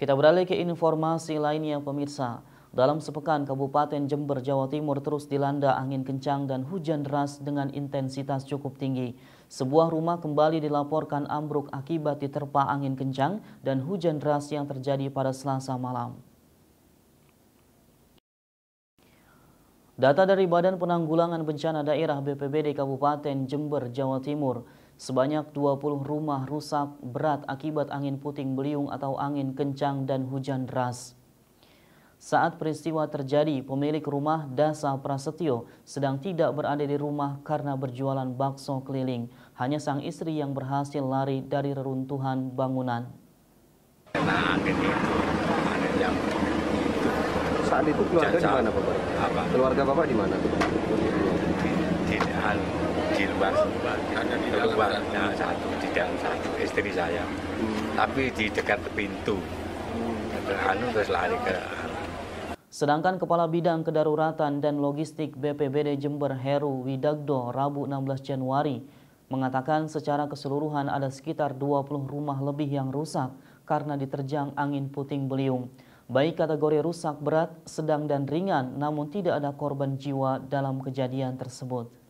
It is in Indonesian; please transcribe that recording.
Kita beralih ke informasi lainnya pemirsa. Dalam sepekan Kabupaten Jember, Jawa Timur terus dilanda angin kencang dan hujan deras dengan intensitas cukup tinggi. Sebuah rumah kembali dilaporkan ambruk akibat diterpa angin kencang dan hujan deras yang terjadi pada Selasa malam. Data dari Badan Penanggulangan Bencana Daerah BPBD Kabupaten Jember, Jawa Timur, sebanyak 20 rumah rusak berat akibat angin puting beliung atau angin kencang dan hujan deras. Saat peristiwa terjadi, pemilik rumah Dasa Prasetyo sedang tidak berada di rumah karena berjualan bakso keliling. Hanya sang istri yang berhasil lari dari reruntuhan bangunan. Saat itu keluarga di mana, Bapak? Apa? Keluarga Bapak di mana? Di luar satu, di dalam satu, istri saya. Tapi di dekat pintu. Terus lari ke. Sedangkan Kepala Bidang Kedaruratan dan Logistik BPBD Jember Heru Widagdo Rabu 16 Januari mengatakan secara keseluruhan ada sekitar 20 rumah lebih yang rusak karena diterjang angin puting beliung. Baik kategori rusak berat, sedang dan ringan, namun tidak ada korban jiwa dalam kejadian tersebut.